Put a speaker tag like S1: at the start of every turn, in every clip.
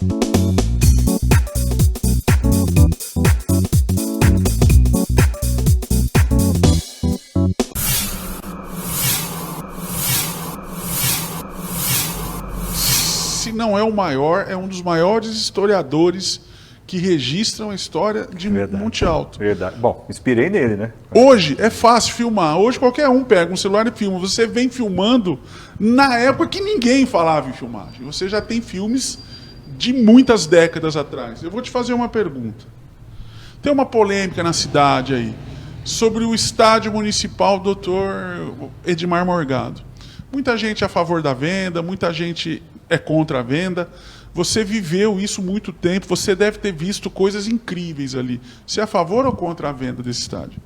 S1: Se não é o maior, é um dos maiores historiadores que registram a história de Monte Alto.
S2: Verdade. Bom, inspirei nele, né?
S1: Hoje é fácil filmar. Hoje qualquer um pega um celular e filma. Você vem filmando na época que ninguém falava em filmagem. Você já tem filmes de muitas décadas atrás. Eu vou te fazer uma pergunta. Tem uma polêmica na cidade aí sobre o estádio municipal Dr. Edmar Morgado. Muita gente é a favor da venda, muita gente é contra a venda. Você viveu isso muito tempo, você deve ter visto coisas incríveis ali. Você é a favor ou contra a venda desse estádio?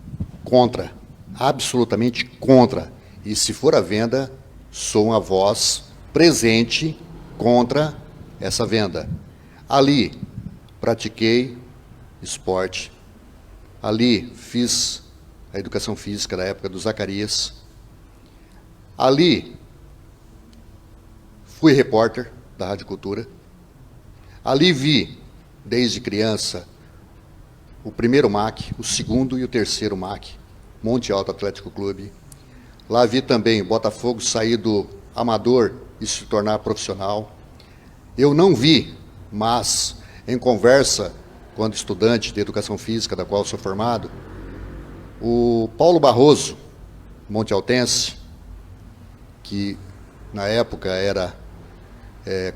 S3: Contra, absolutamente contra. E se for a venda, sou uma voz presente contra essa venda. Ali pratiquei esporte, ali fiz a educação física da época do Zacarias, ali fui repórter da Rádio Cultura, ali vi, desde criança, o primeiro MAC, o segundo e o terceiro MAC, Monte Alto Atlético Clube. Lá vi também Botafogo sair do amador e se tornar profissional. Eu não vi, mas em conversa, quando estudante de educação física, da qual sou formado, o Paulo Barroso, montealtense, que na época era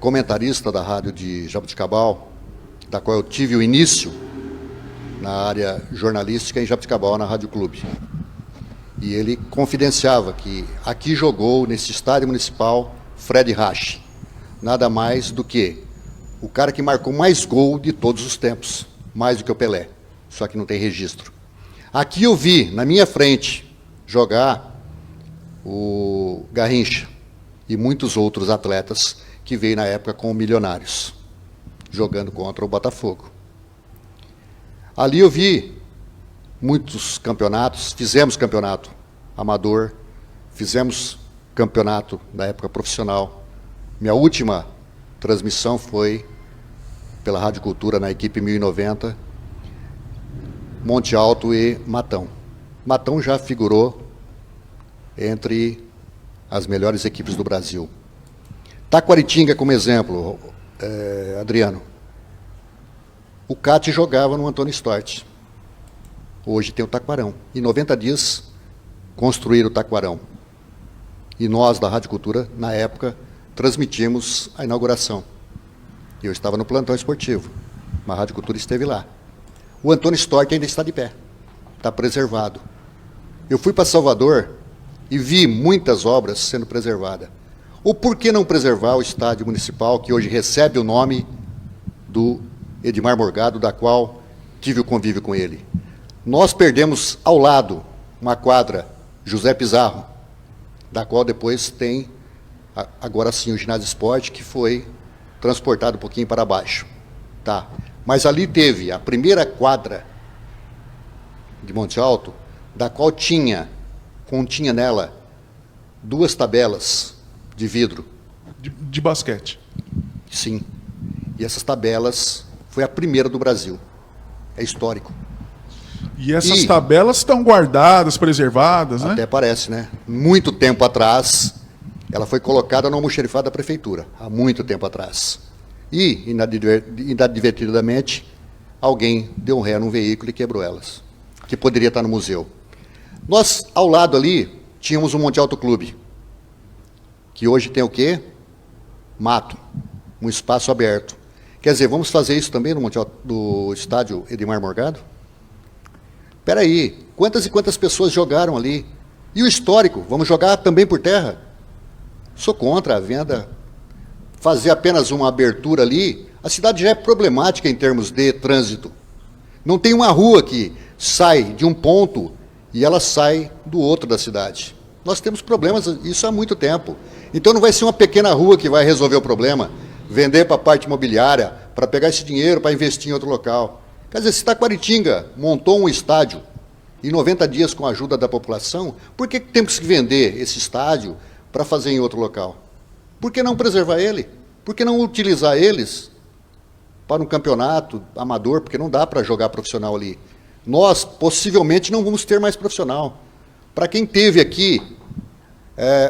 S3: comentarista da rádio de Jaboticabal, da qual eu tive o início na área jornalística em Jaboticabal, na Rádio Clube. E ele confidenciava que aqui jogou, nesse estádio municipal, Fred Rache. Nada mais do que o cara que marcou mais gol de todos os tempos, mais do que o Pelé, só que não tem registro. Aqui eu vi, na minha frente, jogar o Garrincha e muitos outros atletas que veio na época com Milionários, jogando contra o Botafogo. Ali eu vi muitos campeonatos, fizemos campeonato amador, fizemos campeonato da época profissional. Minha última transmissão foi pela Rádio Cultura na equipe 1090, Monte Alto e Matão. Matão já figurou entre as melhores equipes do Brasil. Taquaritinga, como exemplo, Adriano. O CAT jogava no Antônio Stort. Hoje tem o Taquarão. Em 90 dias, construíram o Taquarão. E nós, da Rádio Cultura, na época, transmitimos a inauguração. Eu estava no plantão esportivo, mas a Rádio Cultura esteve lá. O Antônio Stort ainda está de pé, está preservado. Eu fui para Salvador e vi muitas obras sendo preservadas. Ou por que não preservar o estádio municipal, que hoje recebe o nome do Edmar Morgado, da qual tive o convívio com ele? Nós perdemos ao lado uma quadra, José Pizarro, da qual depois tem, agora sim, o ginásio esporte, que foi transportado um pouquinho para baixo. Tá. Mas ali teve a primeira quadra de Monte Alto, da qual continha nela 2 tabelas de vidro.
S1: De basquete.
S3: Sim. E essas tabelas foi a primeira do Brasil. É histórico.
S1: E essas tabelas estão guardadas, preservadas, né?
S3: Até parece, né? Muito tempo atrás, ela foi colocada no almoxerifado da prefeitura, há muito tempo atrás. E, inadvertidamente, alguém deu um ré num veículo e quebrou elas, que poderia estar no museu. Nós, ao lado ali, tínhamos um Monte Alto Clube, que hoje tem o quê? Mato, um espaço aberto. Quer dizer, vamos fazer isso também no Monte Alto, do estádio Edmar Morgado? Espera aí, quantas e quantas pessoas jogaram ali? E o histórico, vamos jogar também por terra? Sou contra a venda. Fazer apenas uma abertura ali, a cidade já é problemática em termos de trânsito. Não tem uma rua que sai de um ponto e ela sai do outro da cidade. Nós temos problemas, isso há muito tempo. Então não vai ser uma pequena rua que vai resolver o problema, vender para a parte imobiliária, para pegar esse dinheiro para investir em outro local. Quer dizer, se Taquaritinga montou um estádio em 90 dias com a ajuda da população, por que temos que vender esse estádio para fazer em outro local? Por que não preservar ele? Por que não utilizar eles para um campeonato amador, porque não dá para jogar profissional ali. Nós, possivelmente, não vamos ter mais profissional. Para quem teve aqui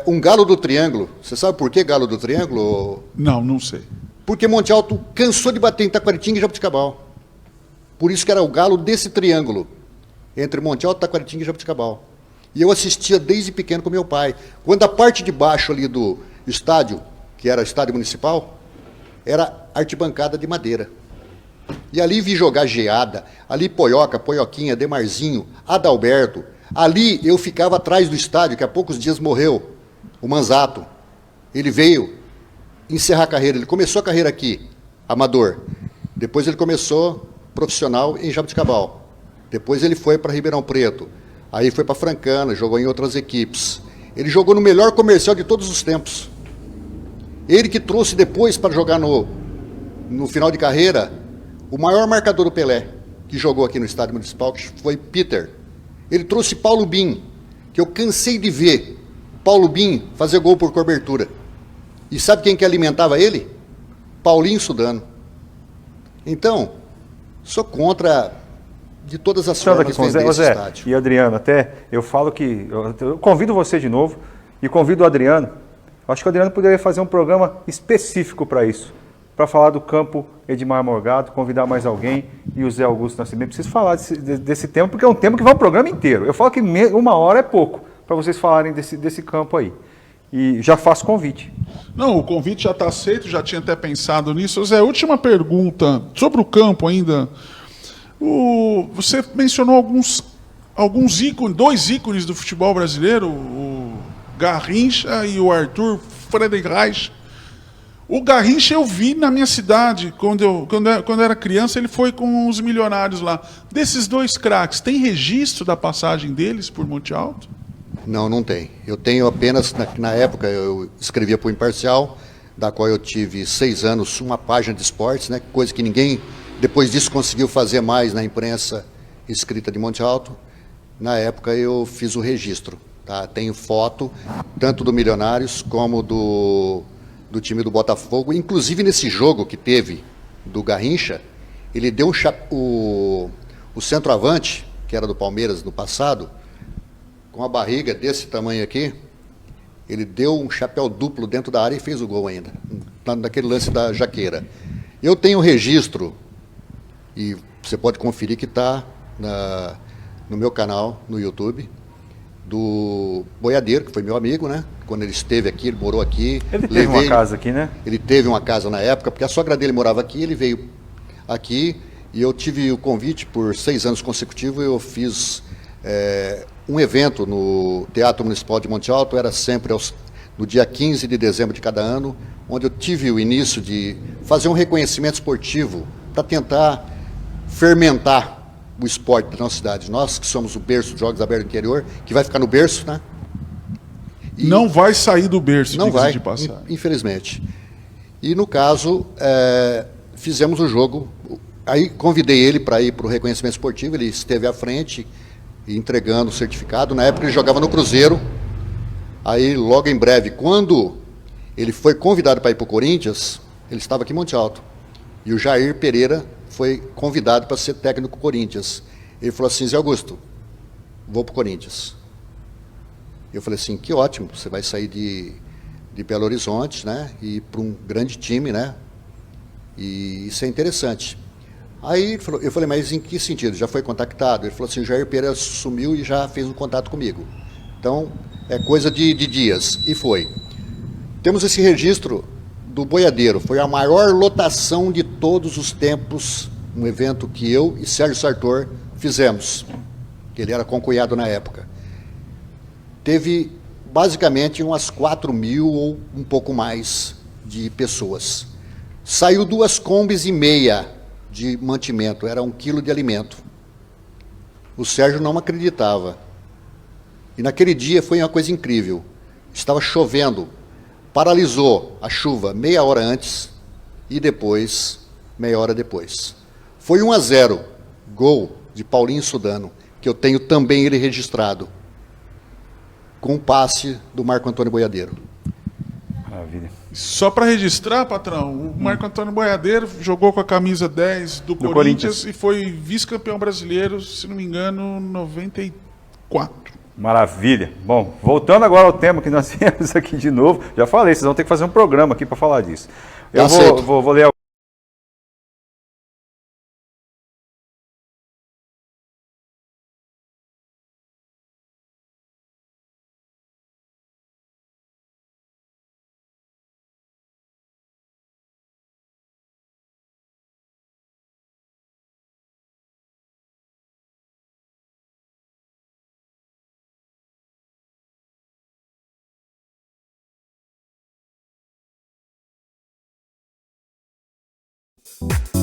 S3: um Galo do Triângulo, você sabe por que Galo do Triângulo?
S1: Não sei.
S3: Porque Monte Alto cansou de bater em Taquaritinga e Jabuticabal. Por isso que era o Galo desse triângulo, entre Monte Alto, Taquaritinga e Jabuticabal. E eu assistia desde pequeno com meu pai. Quando a parte de baixo ali do estádio, que era estádio municipal, era arquibancada de madeira. E ali vi jogar Geada, ali Poioca, Poioquinha, Demarzinho, Adalberto. Ali eu ficava atrás do estádio, que há poucos dias morreu, o Manzato. Ele veio encerrar a carreira, ele começou a carreira aqui, amador. Depois ele começou profissional em Jabuticabal. Depois ele foi para Ribeirão Preto. Aí foi para Francana, jogou em outras equipes. Ele jogou no melhor comercial de todos os tempos. Ele que trouxe depois para jogar no final de carreira o maior marcador do Pelé, que jogou aqui no Estádio Municipal, que foi Peter. Ele trouxe Paulo Bim, que eu cansei de ver Paulo Bim fazer gol por cobertura. E sabe quem que alimentava ele? Paulinho Sudano. Então, sou contra de todas as formas
S2: aqui com
S3: vender esse
S2: Zé
S3: estádio.
S2: e Adriano, até eu falo que eu convido você de novo e convido o Adriano. Acho que o Adriano poderia fazer um programa específico para isso, para falar do campo Edmar Morgado, convidar mais alguém e o Zé Augusto Nascimento. Preciso falar desse tema, porque é um tema que vai um programa inteiro. Eu falo que 1 hora é pouco para vocês falarem desse campo aí. E já faço convite.
S1: Não, o convite já está aceito, já tinha até pensado nisso. Zé, última pergunta, sobre o campo ainda. Você mencionou alguns ícones, 2 ícones do futebol brasileiro, o Garrincha e o Arthur Friedenreich. O Garrincha eu vi na minha cidade, quando eu era criança, ele foi com os Milionários lá. Desses 2 craques, tem registro da passagem deles por Monte Alto?
S3: Não, não tem. Eu tenho apenas, na época, eu escrevia para o Imparcial, da qual eu tive 6 anos, uma página de esportes, né, coisa que ninguém, depois disso, conseguiu fazer mais na imprensa escrita de Monte Alto. Na época, eu fiz o registro. Tá? Tenho foto, tanto do Milionários como do time do Botafogo. Inclusive, nesse jogo que teve do Garrincha, ele deu o centroavante, que era do Palmeiras no passado, com a barriga desse tamanho aqui, ele deu um chapéu duplo dentro da área e fez o gol ainda, naquele lance da jaqueira. Eu tenho um registro, e você pode conferir que está no meu canal, no YouTube, do Boiadeiro, que foi meu amigo, né? Quando ele esteve aqui, ele morou aqui.
S2: Ele teve uma casa aqui, né?
S3: Ele teve uma casa na época, porque a sogra dele morava aqui, ele veio aqui, e eu tive o convite por 6 anos consecutivos, eu fiz um evento no Teatro Municipal de Monte Alto, era sempre no dia 15 de dezembro de cada ano, onde eu tive o início de fazer um reconhecimento esportivo para tentar fermentar o esporte da nossa cidade. Nós que somos o berço dos Jogos Abertos do Interior, que vai ficar no berço, né? E
S1: não vai sair do berço,
S3: não vai,
S1: de passagem.
S3: Infelizmente. E no caso, fizemos o jogo, aí convidei ele para ir para o reconhecimento esportivo, ele esteve à frente, entregando o certificado. Na época ele jogava no Cruzeiro. Aí logo em breve, quando ele foi convidado para ir para o Corinthians, ele estava aqui em Monte Alto. E o Jair Pereira foi convidado para ser técnico do Corinthians. Ele falou assim: Zé Augusto, vou para o Corinthians. Eu falei assim: que ótimo, você vai sair de Belo Horizonte, né, e ir para um grande time, né, e isso é interessante. Aí eu falei: mas em que sentido? Já foi contactado? Ele falou assim: o Jair Pereira sumiu e já fez um contato comigo. Então, é coisa de dias. E foi. Temos esse registro do Boiadeiro. Foi a maior lotação de todos os tempos, um evento que eu e Sérgio Sartor fizemos. Ele era concunhado na época. Teve, basicamente, umas 4.000 ou um pouco mais de pessoas. Saiu 2 combis e meia de mantimento, era 1 quilo de alimento. O Sérgio não acreditava. E naquele dia foi uma coisa incrível. Estava chovendo, paralisou a chuva meia hora antes e depois, meia hora depois. Foi 1-0, gol de Paulinho Sudano, que eu tenho também ele registrado, com o passe do Marco Antônio Boiadeiro.
S2: Maravilha.
S1: Só para registrar, patrão, o Marco Antônio Boiadeiro jogou com a camisa 10 do Corinthians e foi vice-campeão brasileiro, se não me engano, 94.
S2: Maravilha. Bom, voltando agora ao tema que nós temos aqui de novo, já falei, vocês vão ter que fazer um programa aqui para falar disso. Eu vou ler
S4: We'll be right back.